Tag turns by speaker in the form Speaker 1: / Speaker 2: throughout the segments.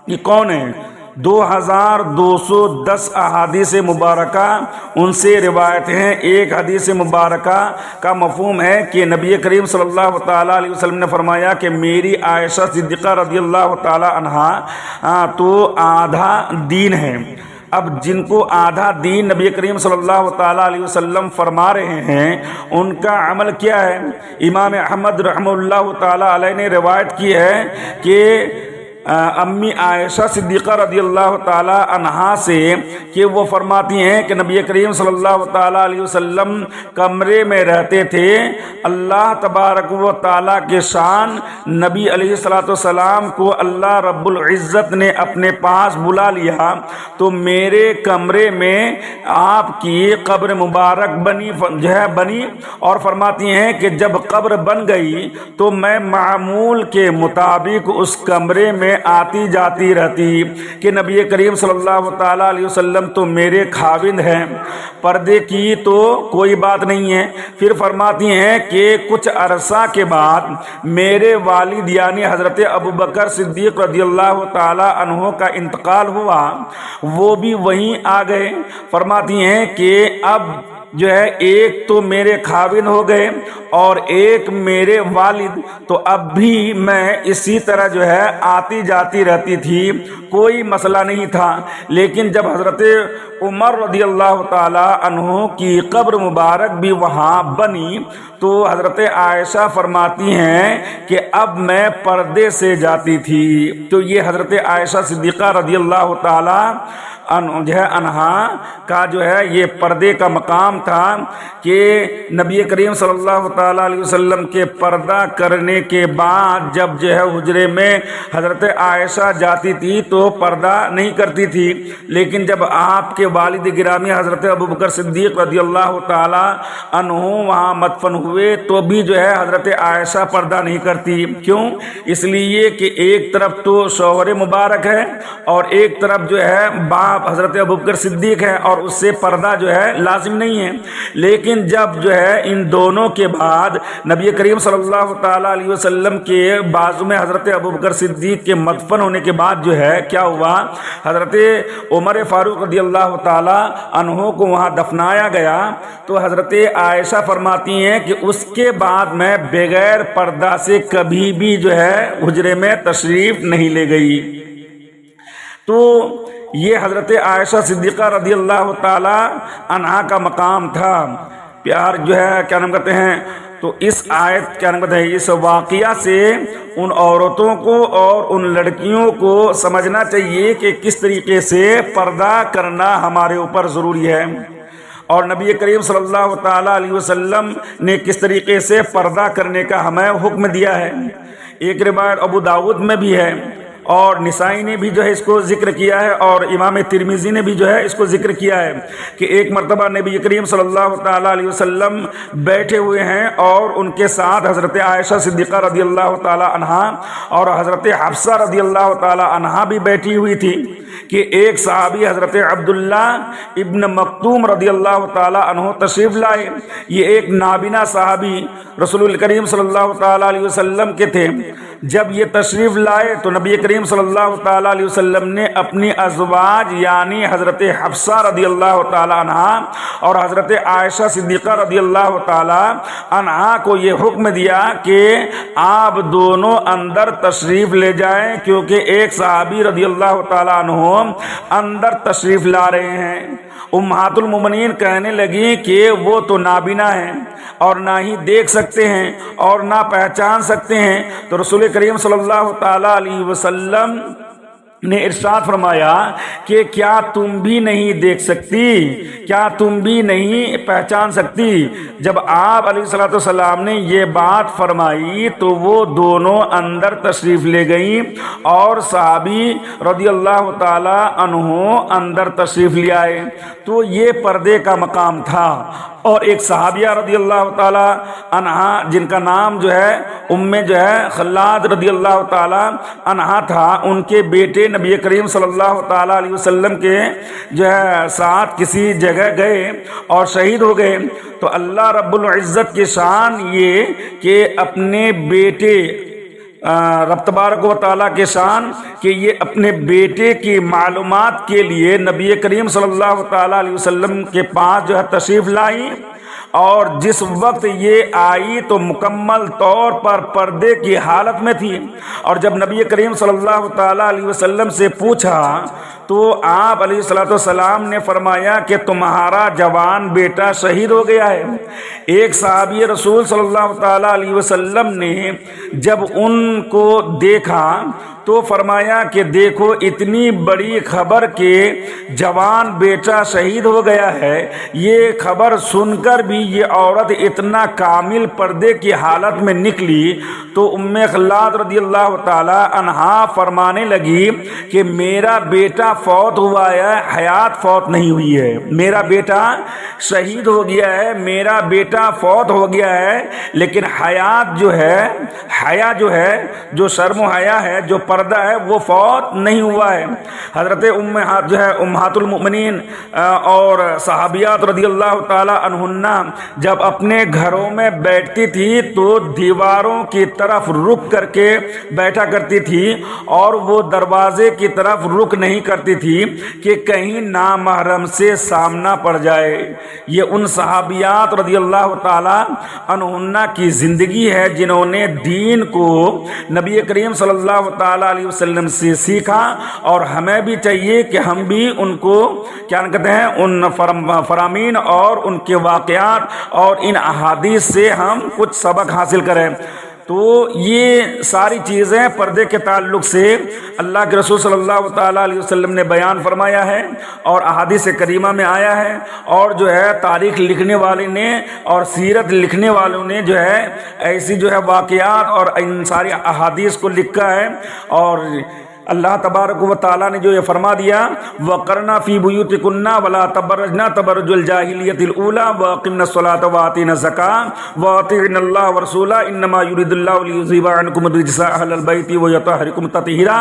Speaker 1: یہ کون ہیں؟ 2210 احادیث مبارکہ ان سے روایت ہیں۔ ایک حدیث مبارکہ کا مفہوم ہے کہ نبی کریم صلی اللہ تعالیٰ علیہ وسلم نے فرمایا کہ میری عائشہ صدیقہ رضی اللہ تعالیٰ عنہا تو آدھا دین ہے۔ اب جن کو آدھا دین نبی کریم صلی اللہ تعالیٰ علیہ وسلم فرما رہے ہیں، ان کا عمل کیا ہے؟ امام احمد رحمہ اللہ تعالیٰ علیہ نے روایت کی ہے کہ امی عائشہ صدیقہ رضی اللہ تعالیٰ عنہا سے کہ وہ فرماتی ہیں کہ نبی کریم صلی اللہ تعالیٰ علیہ وسلم کمرے میں رہتے تھے، اللہ تبارک و تعالیٰ کے شان نبی علیہ الصلوۃ والسلام کو اللہ رب العزت نے اپنے پاس بلا لیا تو میرے کمرے میں آپ کی قبر مبارک بنی اور فرماتی ہیں کہ جب قبر بن گئی تو میں معمول کے مطابق اس کمرے میں آتی جاتی رہتی کہ نبی کریم صلی اللہ تعالیٰ علیہ وسلم تو میرے خاوند ہیں، پردے کی تو کوئی بات نہیں ہے۔ پھر فرماتی ہیں کہ کچھ عرصہ کے بعد میرے والد یعنی حضرت ابوبکر صدیق رضی اللہ تعالیٰ عنہ کا انتقال ہوا، وہ بھی وہیں آ گئے۔ فرماتی ہیں کہ اب جو ہے ایک تو میرے خاوند ہو گئے اور ایک میرے والد، تو اب بھی میں اسی طرح جو ہے آتی جاتی رہتی تھی، کوئی مسئلہ نہیں تھا۔ لیکن جب حضرت عمر رضی اللہ تعالی عنہ کی قبر مبارک بھی وہاں بنی تو حضرت عائشہ فرماتی ہیں کہ اب میں پردے سے جاتی تھی۔ تو یہ حضرت عائشہ صدیقہ رضی اللہ تعالی عنہا کا جو ہے یہ پردے کا مقام تھا کہ نبی کریم صلی اللہ تعالیٰ علیہ وسلم کے پردہ کرنے کے بعد جب جو ہے حجرے میں حضرت عائشہ جاتی تھی تو پردہ نہیں کرتی تھی، لیکن جب آپ کے والد گرامی حضرت ابوبکر صدیق رضی اللہ تعالیٰ عنہ وہاں مدفن ہوئے تو بھی جو ہے حضرت عائشہ پردہ نہیں کرتی۔ کیوں؟ اس لیے کہ ایک طرف تو شوہر مبارک ہے اور ایک طرف جو ہے باپ حضرت ابوبکر صدیق ہے اور اس سے پردہ جو ہے لازم نہیں ہے۔ لیکن جب جو ہے ان دونوں کے بعد نبی کریم صلی اللہ تعالیٰ علیہ وسلم کے بازو میں حضرت ابوبکر صدیق کے مدفن ہونے کے بعد جو ہے کیا ہوا، حضرت عمر فاروق رضی اللہ تعالیٰ عنہ کو وہاں دفنایا گیا تو حضرت عائشہ فرماتی ہیں کہ اس کے بعد میں بغیر پردہ سے کبھی بھی جو ہے حجرے میں تشریف نہیں لے گئی۔ تو یہ حضرت عائشہ صدیقہ رضی اللہ تعالی عنہا کا مقام تھا۔ پیار جو ہے کیا نام کہتے ہیں، تو اس آیت کیا نام کہتے ہیں، اس واقعہ سے ان عورتوں کو اور ان لڑکیوں کو سمجھنا چاہیے کہ کس طریقے سے پردہ کرنا ہمارے اوپر ضروری ہے، اور نبی کریم صلی اللہ تعالیٰ علیہ وسلم نے کس طریقے سے پردہ کرنے کا ہمیں حکم دیا ہے۔ ایک روایت ابو داؤد میں بھی ہے اور نسائی نے بھی جو ہے اس کو ذکر کیا ہے اور امام ترمذی نے بھی جو ہے اس کو ذکر کیا ہے کہ ایک مرتبہ نبی کریم صلی اللہ تعالیٰ علیہ وسلم بیٹھے ہوئے ہیں اور ان کے ساتھ حضرت عائشہ صدیقہ رضی اللہ تعالیٰ عنہا اور حضرت حفصہ رضی اللہ تعالیٰ عنہا بھی بیٹھی ہوئی تھی کہ ایک صحابی حضرت عبداللہ ابن مکتوم رضی اللہ تعالیٰ عنہ تشریف لائے۔ یہ ایک نابینا صحابی رسول کریم صلی اللہ تعالیٰ علیہ وسلم کے تھے۔ جب یہ تشریف لائے تو نبی کریم صلی اللہ تعالیٰ علیہ وسلم نے اپنی ازواج یعنی حضرت حفصہ رضی اللہ تعالیٰ عنہا اور حضرت عائشہ صدیقہ رضی اللہ تعالیٰ عنہا کو یہ حکم دیا کہ آپ دونوں اندر تشریف لے جائیں، کیونکہ ایک صحابی رضی اللہ تعالیٰ عنہ اندر تشریف لا رہے ہیں۔ امہات المومنین کہنے لگی کہ وہ تو نابینا ہیں اور نہ ہی دیکھ سکتے ہیں اور نہ پہچان سکتے ہیں، تو رسول کریم صلی اللہ تعالیٰ علیہ وسلم نے ارشاد فرمایا کہ کیا تم بھی نہیں دیکھ سکتی، کیا تم بھی نہیں پہچان سکتی؟ جب آپ علیہ الصلوۃ والسلام نے یہ بات فرمائی تو وہ دونوں اندر تشریف لے گئیں اور صحابی رضی اللہ تعالی عنہ اندر تشریف لے آئے۔ تو یہ پردے کا مقام تھا۔ اور ایک صحابیہ رضی اللہ تعالی عنہا جن کا نام جو ہے جو ہے خلاد رضی اللہ تعالی عنہا تھا، ان کے بیٹے نبی کریم صلی اللہ تعالی علیہ وسلم کے جو ہے ساتھ کسی جگہ گئے اور شہید ہو گئے، تو اللہ رب العزت کی شان یہ کہ اپنے بیٹے رب تبارک و تعالیٰ کے شان کہ یہ اپنے بیٹے کی معلومات کے لیے نبی کریم صلی اللہ تعالیٰ علیہ وسلم کے پاس جو ہے تشریف لائی، اور جس وقت یہ آئی تو مکمل طور پر پردے کی حالت میں تھی، اور جب نبی کریم صلی اللہ تعالیٰ علیہ وسلم سے پوچھا تو آپ علیہ الصلوۃ والسلام نے فرمایا کہ تمہارا جوان بیٹا شہید ہو گیا ہے۔ ایک صحابی رسول صلی اللہ تعالیٰ علیہ وسلم نے جب ان کو دیکھا تو فرمایا کہ دیکھو اتنی بڑی خبر کہ جوان بیٹا شہید ہو گیا ہے، یہ خبر سن کر بھی یہ عورت اتنا کامل پردے کی حالت میں نکلی تو ام خلاد رضی اللہ تعالی عنہا فرمانے لگی کہ میرا بیٹا فوت ہوا ہے، حیات فوت نہیں ہوئی ہے، میرا بیٹا شہید ہو گیا ہے، میرا بیٹا فوت ہو گیا ہے، لیکن حیات جو ہے، حیا جو ہے، جو شرم و حیا ہے، جو پردہ ہے، وہ فوت نہیں ہوا ہے۔ حضرت امہات المؤمنین اور صحابیات رضی اللہ تعالی عنہن جب اپنے گھروں میں بیٹھتی تھی تو دیواروں کی طرف رک کر کے بیٹھا کرتی تھی، اور وہ دروازے کی طرف رک نہیں کرتی تھی کہ کہیں نامحرم سے سامنا پڑ جائے۔ یہ ان صحابیات رضی اللہ تعالی عنہن کی زندگی ہے جنہوں نے دین کو نبی کریم صلی اللہ تعالی علیہ وسلم سے سیکھا، اور ہمیں بھی چاہیے کہ ہم بھی ان کو کیا کہتے ہیں، ان فرامین اور ان کے واقعات اور ان احادیث سے ہم کچھ سبق حاصل کریں۔ تو یہ ساری چیزیں پردے کے تعلق سے اللہ کے رسول صلی اللہ تعالیٰ علیہ وسلم نے بیان فرمایا ہے، اور احادیث کریمہ میں آیا ہے، اور جو ہے تاریخ لکھنے والے نے اور سیرت لکھنے والوں نے جو ہے ایسی جو ہے واقعات اور ان ساری احادیث کو لکھا ہے۔ اور اللہ تبارک و تعالیٰ نے جو یہ فرما دیا وَقَرْنَا فِي بُيُوتِكُنَّ وَلَا تَبَرَّجْنَا تَبَرُّجَ الْجَاهِلِيَّةِ الْأُولَىٰ وَأَقِمْنَا الصَّلَاةَ وَآتِينَا الزَّكَاةَ وَأَطِيعْنَا اللَّهَ وَرَسُولَهُ إِنَّمَا يُرِيدُ اللَّهُ لِيُذْهِبَ عَنكُمُ الرِّجْسَ أَهْلَ الْبَيْتِ وَيُطَهِّرَكُمْ تَطْهِيرًا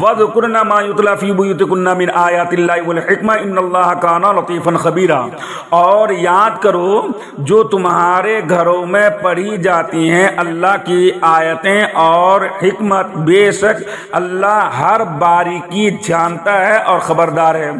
Speaker 1: وَاذْكُرْنَا مَا يُتْلَىٰ فِي بُيُوتِكُنَّ مِنْ آيَاتِ اللَّهِ وَالْحِكْمَةِ إِنَّ اللَّهَ كَانَ لَطِيفًا خَبِيرًا۔ اور یاد کرو جو تمہارے گھروں میں پڑھی جاتی ہیں اللہ کی آیتیں اور حکمت، بے شک اللہ ہر باری کی جانتا ہے اور خبردار ہے۔